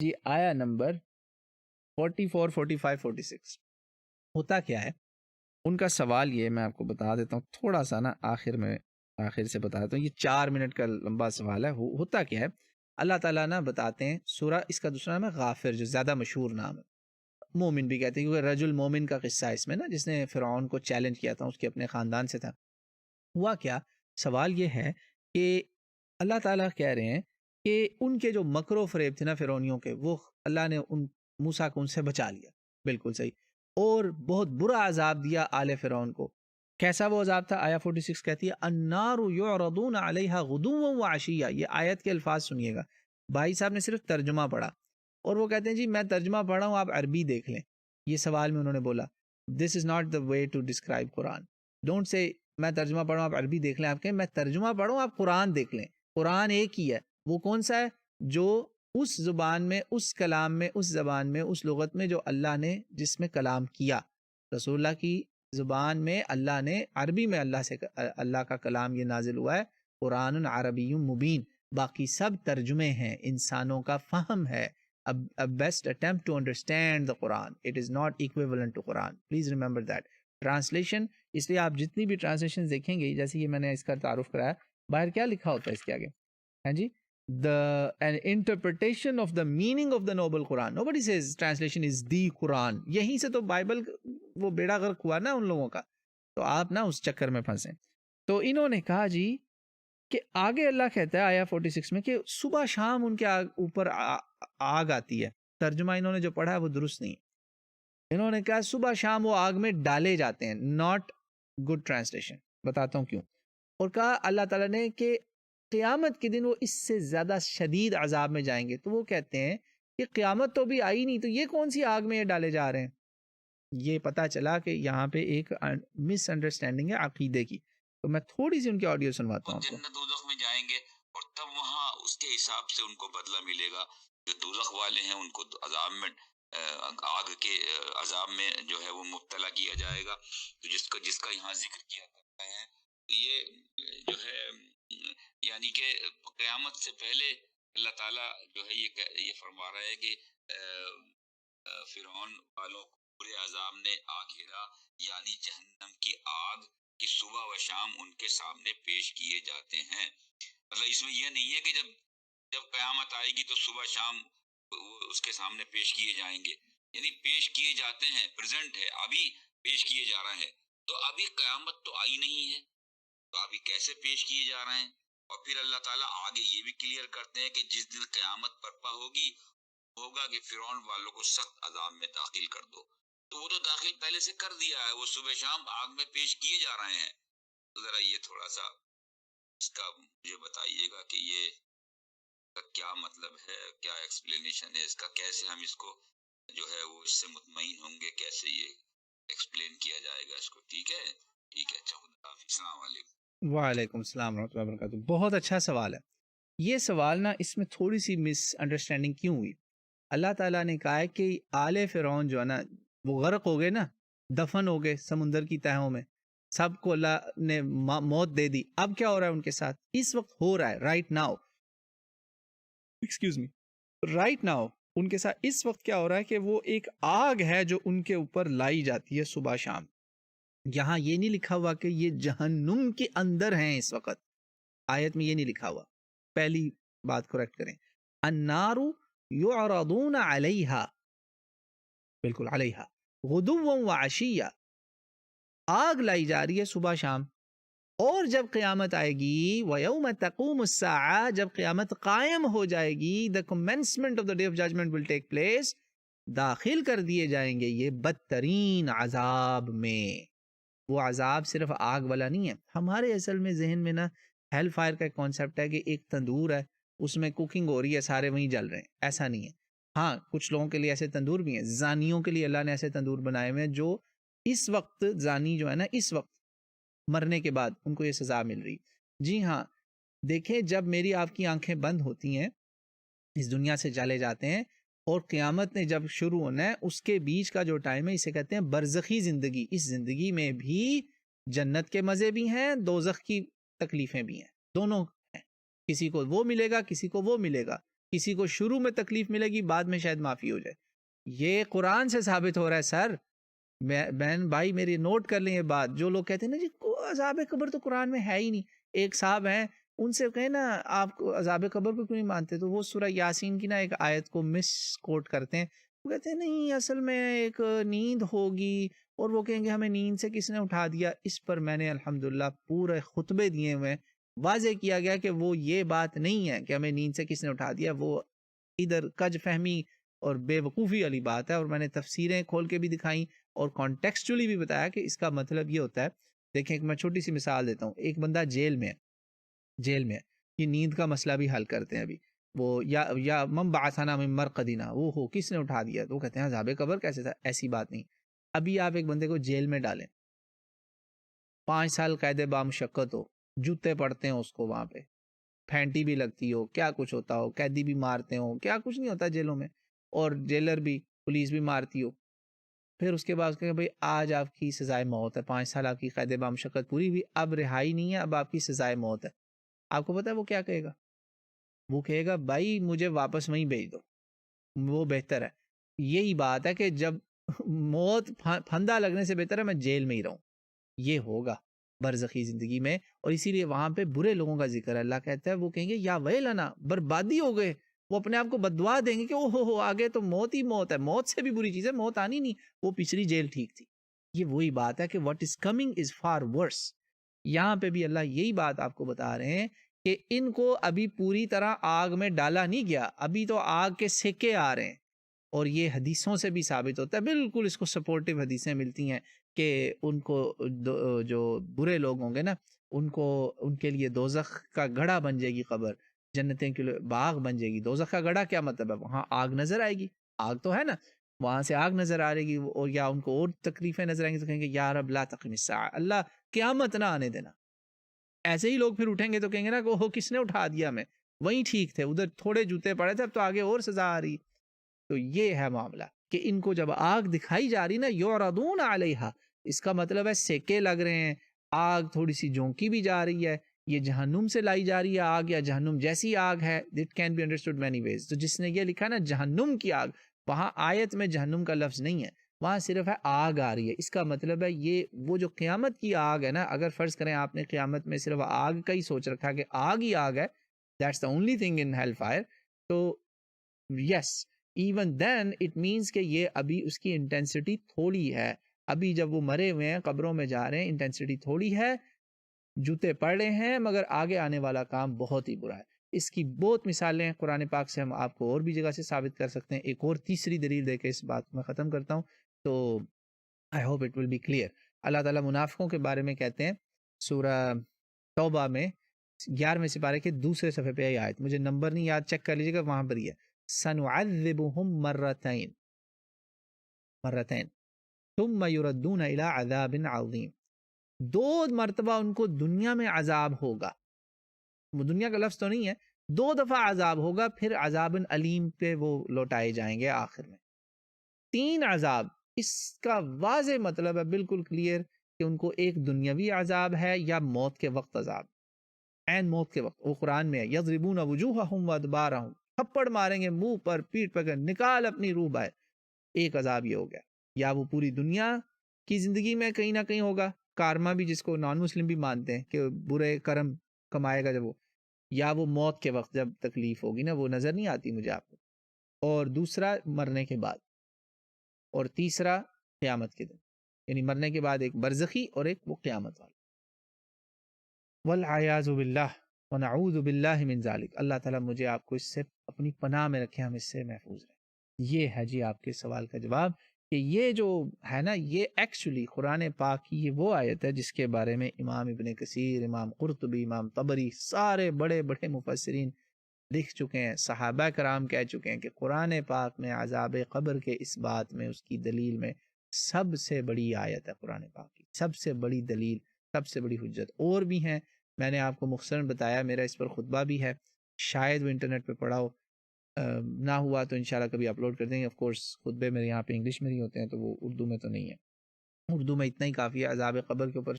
جی آیا نمبر 44 45 46 ہوتا کیا ہے ان کا سوال یہ میں آپ کو بتا دیتا ہوں تھوڑا سا نا آخر سے بتا دیتا ہوں. یہ 4 منٹ کا لمبا سوال ہے. ہوتا کیا ہے اللہ تعالیٰ نا بتاتے ہیں سورہ اس کا دوسرا نام ہے غافر جو زیادہ مشہور نام ہے. مومن بھی کہتے ہیں کیونکہ رجل مومن کا قصہ ہے اس میں نا جس نے فرعون کو چیلنج کیا تھا اس کے اپنے خاندان سے تھا. ہوا کیا سوال یہ ہے کہ اللہ تعالیٰ کہہ رہے ہیں کہ ان کے جو مکر و فریب تھے نا فرعونیوں کے وہ اللہ نے ان موسیٰ کو ان سے بچا لیا. بالکل صحیح. اور بہت برا عذاب دیا آل فرعون کو. کیسا وہ عذاب تھا؟ آیا 46 کہتی ہے النار یعرضون علیہا غدوا وعشیا. یہ آیت کے الفاظ سنیے گا. بھائی صاحب نے صرف ترجمہ پڑھا اور وہ کہتے ہیں جی میں ترجمہ پڑھا ہوں آپ عربی دیکھ لیں. یہ سوال میں انہوں نے بولا this is not the way to describe Quran. Don't say میں ترجمہ پڑھوں آپ عربی دیکھ لیں. آپ کہیں میں ترجمہ پڑھوں آپ قرآن دیکھ لیں. قرآن ایک ہی ہے. وہ کون سا ہے؟ جو اس زبان میں اس کلام میں اس زبان میں اس لغت میں جو اللہ نے جس میں کلام کیا. رسول اللہ کی زبان میں اللہ نے عربی میں اللہ کا کلام یہ نازل ہوا ہے. قرآن عربی مبین. باقی سب ترجمے ہیں انسانوں کا فہم ہے. A best attempt to understand the Quran. It is not equivalent to Quran. Please remember that. Translation اس لیے آپ جتنی بھی ٹرانسلیشن دیکھیں گے جیسے یہ میں نے اس کا تعارف کرایا باہر کیا لکھا ہوتا ہے اس کے آگے ہاں جی the an interpretation of the meaning of the noble Quran. Nobody says translation is the Quran. یہیں سے تو بائبل وہ بیڑا غرق ہوا نا ان لوگوں کا. تو آپ نا اس چکر میں پھنسیں. تو انہوں نے کہا جی کہ آگے اللہ کہتا ہے آیا 46 میں کہ صبح شام ان کے اوپر آگ آتی ہے. ترجمہ انہوں نے جو پڑھا ہے وہ درست نہیں. انہوں نے کہا صبح شام وہ آگ میں ڈالے جاتے ہیں. Not good translation. بتاتا ہوں کیوں. اور کہا اللہ تعالیٰ نے کہ قیامت کے دن وہ اس سے زیادہ شدید عذاب میں جائیں گے. تو وہ کہتے ہیں کہ قیامت تو بھی آئی نہیں تو یہ کون سی آگ میں یہ ڈالے جا رہے ہیں. یہ پتا چلا کہ یہاں پہ ایک مس انڈرسٹینڈنگ ہے عقیدے کی. تو میں تھوڑی سی ان کی آڈیو سنواتا ہوں. جنت دوزخ میں جائیں گے اور تب وہاں اس کے حساب سے ان کو بدلہ ملے گا. جو دوزخ والے ہیں ان کو عذاب میں آگ کے عذاب میں جو ہے وہ مبتلا کیا جائے گا. تو جس کا یہاں ذکر کیا کرتا ہے یہ جو ہے یعنی کہ قیامت سے پہلے اللہ تعالیٰ جو ہے یہ فرما رہا ہے کہ فرعون والوں کو برے عذاب نے آ گھیرا یعنی جہنم کی آگ کہ صبح و شام ان کے سامنے پیش کیے جاتے ہیں. مطلب اس میں یہ نہیں ہے کہ جب قیامت آئے گی تو صبح شام اس کے سامنے پیش کیے جائیں گے. یعنی پیش کیے جاتے ہیں پریزنٹ ہے ابھی پیش کیے جا رہے ہیں. تو ابھی قیامت تو آئی نہیں ہے تو ابھی کیسے پیش کیے جا رہے ہیں. اور پھر اللہ تعالیٰ آگے یہ بھی کلیئر کرتے ہیں کہ جس دن قیامت برپا ہوگا کہ فرعون والوں کو سخت عذاب میں داخل کر دو. تو وہ تو داخل پہلے سے کر دیا ہے. وہ صبح شام آگ میں پیش کیے جا رہے ہیں. تو ذرا یہ تھوڑا سا اس کا مجھے بتائیے گا کہ یہ کیا مطلب ہے, کیا ایکسپلینیشن ہے اس کا, کیسے ہم اس کو جو ہے وہ اس سے مطمئن ہوں گے, کیسے یہ ایکسپلین کیا جائے گا اس کو. ٹھیک ہے السلام علیکم. وعلیکم السلام ورحمۃ اللہ وبرکاتہ. بہت اچھا سوال ہے. یہ سوال نا اس میں تھوڑی سی مس انڈرسٹینڈنگ کیوں ہوئی. اللہ تعالیٰ نے کہا ہے کہ آل فرعون جو ہے نا وہ غرق ہو گئے نا, دفن ہو گئے سمندر کی تہوں میں, سب کو اللہ نے موت دے دی. اب کیا ہو رہا ہے ان کے ساتھ اس وقت ہو رہا ہے right now, excuse me, right now in کے ساتھ اس وقت کیا ہو رہا ہے کہ وہ ایک آگ ہے جو ان کے اوپر لائی جاتی ہے صبح شام. یہاں یہ نہیں لکھا ہوا کہ یہ جہنم کے اندر ہیں اس وقت, آیت میں یہ نہیں لکھا ہوا. پہلی بات کریکٹ کریں. النار یعرضون علیہا, بالکل علیہا, غدوا وعشیا, آگ لائی جا رہی ہے صبح شام. اور جب قیامت آئے گی وَيَوْمَ تَقُومُ السَّاعَةُ, جب قیامت قائم ہو جائے گی, the commencement of the day of judgment will take place, داخل کر دیے جائیں گے یہ بدترین عذاب میں. وہ عذاب صرف آگ والا نہیں ہے. ہمارے اصل میں ذہن میں نا ہیل فائر کا کانسیپٹ ہے کہ ایک تندور ہے اس میں کوکنگ ہو رہی ہے سارے وہیں جل رہے ہیں. ایسا نہیں ہے. ہاں کچھ لوگوں کے لیے ایسے تندور بھی ہیں, زانیوں کے لیے اللہ نے ایسے تندور بنائے ہوئے ہیں جو اس وقت زانی جو ہے نا اس وقت مرنے کے بعد ان کو یہ سزا مل رہی. جی ہاں دیکھیں جب میری آپ کی آنکھیں بند ہوتی ہیں اس دنیا سے چلے جاتے ہیں اور قیامت نے جب شروع ہونا ہے اس کے بیچ کا جو ٹائم ہے اسے کہتے ہیں برزخی زندگی. اس زندگی میں بھی جنت کے مزے بھی ہیں, دوزخ کی تکلیفیں بھی ہیں, دونوں ہیں. کسی کو وہ ملے گا کسی کو وہ ملے گا. کسی کو شروع میں تکلیف ملے گی، بعد میں شاید معافی ہو جائے. یہ قرآن سے ثابت ہو رہا ہے سر. بہن بھائی میری نوٹ کر لیں یہ بات. جو لوگ کہتے ہیں نا جی عذاب قبر تو قرآن میں ہے ہی نہیں، ایک صاحب ہیں ان سے کہیں نا آپ کو عذاب قبر کو کیوں نہیں مانتے، تو وہ سورہ یاسین کی نا ایک آیت کو مس کوٹ کرتے ہیں. وہ کہتے ہیں نہیں اصل میں ایک نیند ہوگی، اور وہ کہیں گے ہمیں نیند سے کس نے اٹھا دیا. اس پر میں نے الحمدللہ پورے خطبے دیے ہوئے، واضح کیا گیا کہ وہ یہ بات نہیں ہے کہ ہمیں نیند سے کس نے اٹھا دیا، وہ ادھر کج فہمی اور بے وقوفی والی بات ہے. اور میں نے تفسیریں کھول کے بھی دکھائیں اور کانٹیکسچولی بھی بتایا کہ اس کا مطلب یہ ہوتا ہے. دیکھیں ایک میں چھوٹی سی مثال دیتا ہوں. ایک بندہ جیل میں ہے، یہ نیند کا مسئلہ بھی حل کرتے ہیں ابھی. وہ یا من بعثنا من مرقدنا، وہ ہو کس نے اٹھا دیا، تو وہ کہتے ہیں عذاب قبر کیسے تھا. ایسی بات نہیں. ابھی آپ ایک بندے کو جیل میں ڈالیں، 5 سال قید بامشقت ہو، جوتے پڑتے ہیں اس کو وہاں پہ، پھینٹی بھی لگتی ہو، کیا کچھ ہوتا ہو، قیدی بھی مارتے ہو، کیا کچھ نہیں ہوتا جیلوں میں، اور جیلر بھی، پولیس بھی مارتی ہو. پھر اس کے بعد کہ بھائی آج آپ کی سزائے موت ہے، 5 سال آپ کی قید بامشقت پوری ہوئی، اب رہائی نہیں ہے، اب آپ کی سزائے موت ہے. آپ کو پتا ہے وہ کیا کہے گا؟ وہ کہے گا بھائی مجھے واپس وہیں بھیج دو، وہ بہتر ہے. یہی بات ہے کہ جب موت پھندا لگنے سے بہتر ہے میں جیل میں ہی رہوں. یہ ہوگا برزخی زندگی میں، اور اسی لیے وہاں پہ برے لوگوں کا ذکر ہے. اللہ کہتا ہے وہ کہیں گے یا ویلنا، بربادی ہو گئے. وہ اپنے آپ کو بددعا دیں گے کہ او ہو آگے تو موت ہی موت ہے، موت سے بھی بری چیز ہے، موت آنی نہیں، وہ پچھلی جیل ٹھیک تھی. یہ وہی بات ہے کہ what is coming is far worse. یہاں پہ بھی اللہ یہی بات آپ کو بتا رہے ہیں کہ ان کو ابھی پوری طرح آگ میں ڈالا نہیں گیا، ابھی تو آگ کے سکے آ رہے ہیں. اور یہ حدیثوں سے بھی ثابت ہوتا ہے، بالکل اس کو سپورٹیو حدیثیں ملتی ہیں کہ ان کو جو برے لوگ ہوں گے نا، ان کے لیے دوزخ کا گڑھا بن جائے گی قبر، جنتیں کے لیے باغ بن جائے گی. دوزخ کا گڑھا کیا مطلب ہے؟ وہاں آگ نظر آئے گی، آگ تو ہے نا، وہاں سے آگ نظر آ رہے گی، اور یا ان کو اور تکلیفیں نظر آئیں گی تو کہیں گے یا رب لا تقم الساعہ، اللہ قیامت نہ آنے دینا. ایسے ہی لوگ پھر اٹھیں گے تو کہیں گے نا کہ وہ کس نے اٹھا دیا، میں وہیں ٹھیک تھے، ادھر تھوڑے جوتے پڑے تھے، اب تو آگے اور سزا آ رہی. تو یہ ہے معاملہ کہ ان کو جب آگ دکھائی جا رہی نا یعرضون علیہا، اس کا مطلب ہے سیکے لگ رہے ہیں، آگ تھوڑی سی جھونکی بھی جا رہی ہے، یہ جہنم سے لائی جا رہی ہے آگ، یا جہنم جیسی آگ ہے. It can be understood many ways. تو جس نے یہ لکھا نا جہنم کی آگ، وہاں آیت میں جہنم کا لفظ نہیں ہے، وہاں صرف ہے آگ آ رہی ہے. اس کا مطلب ہے یہ وہ جو قیامت کی آگ ہے نا، اگر فرض کریں آپ نے قیامت میں صرف آگ کا ہی سوچ رکھا کہ آگ ہی آگ ہے، that's the only thing in hellfire، تو yes even then it means کہ یہ ابھی اس کی انٹینسٹی تھوڑی ہے. ابھی جب وہ مرے ہوئے ہیں قبروں میں جا رہے ہیں، انٹینسٹی تھوڑی ہے، جوتے پڑ رہے ہیں، مگر آگے آنے والا کام بہت ہی برا ہے. اس کی بہت مثالیں قرآن پاک سے ہم آپ کو اور بھی جگہ سے ثابت کر سکتے ہیں. ایک اور تیسری دلیل دے کے اس بات کو میں ختم کرتا ہوں. تو I hope it will be clear. اللہ تعالیٰ منافقوں کے بارے میں کہتے ہیں سورہ توبہ میں 11ویں سپارے کے دوسرے صفحے پہ یہ آیت، مجھے نمبر نہیں یاد، چیک کر لیجیے گا، وہاں پر ہی ہے، سنعذبهم مرتين ثم يردون الى عذاب عظیم. 2 مرتبہ ان کو دنیا میں عذاب ہوگا، دنیا کا لفظ تو نہیں ہے، 2 دفعہ عذاب ہوگا، پھر عذاب علیم پہ وہ لوٹائے جائیں گے آخر میں. 3 عذاب، اس کا واضح مطلب ہے بالکل کلیئر کہ ان کو ایک دنیاوی عذاب ہے یا موت کے وقت عذاب، عین موت کے وقت. وہ قرآن میں ہے یضربون وجوہہم وادبارہم، تھپڑ ماریں گے منہ پر، پیٹھ پر، نکال اپنی روح باہر. ایک عذاب یہ ہو گیا. یا وہ پوری دنیا کی زندگی میں کہیں نہ کہیں ہوگا، کارما بھی جس کو نان مسلم بھی مانتے ہیں کہ برے کرم کمائے گا جب وہ، یا وہ موت کے وقت جب تکلیف ہوگی نا، وہ نظر نہیں آتی مجھے آپ کو. اور دوسرا مرنے کے بعد، اور تیسرا قیامت کے دن، یعنی مرنے کے بعد ایک برزخی اور ایک وہ قیامت والا. والعیاذ باللہ ونعوذ باللہ من ذالک. اللہ تعالیٰ مجھے آپ کو اس سے اپنی پناہ میں رکھے، ہم اس سے محفوظ رہیں. یہ ہے جی آپ کے سوال کا جواب کہ یہ جو ہے نا، یہ ایکچولی قرآن پاک کی یہ وہ آیت ہے جس کے بارے میں امام ابن کثیر، امام قرطبی، امام طبری، سارے بڑے بڑے مفسرین لکھ چکے ہیں، صحابہ کرام کہہ چکے ہیں کہ قرآن پاک میں عذاب قبر کے اس بات میں، اس کی دلیل میں سب سے بڑی آیت ہے قرآن پاک کی، سب سے بڑی دلیل، سب سے بڑی حجت. اور بھی ہیں، میں نے آپ کو مختصراً بتایا، میرا اس پر خطبہ بھی ہے، شاید وہ انٹرنیٹ پہ پڑھا ہو، نہ ہوا تو انشاءاللہ کبھی اپلوڈ کر دیں گے. آف کورس خطبے میرے یہاں پہ انگلش میں ہی ہوتے ہیں، تو وہ اردو میں تو نہیں ہے. اردو میں اتنا ہی کافی ہے عذاب قبر کے اوپر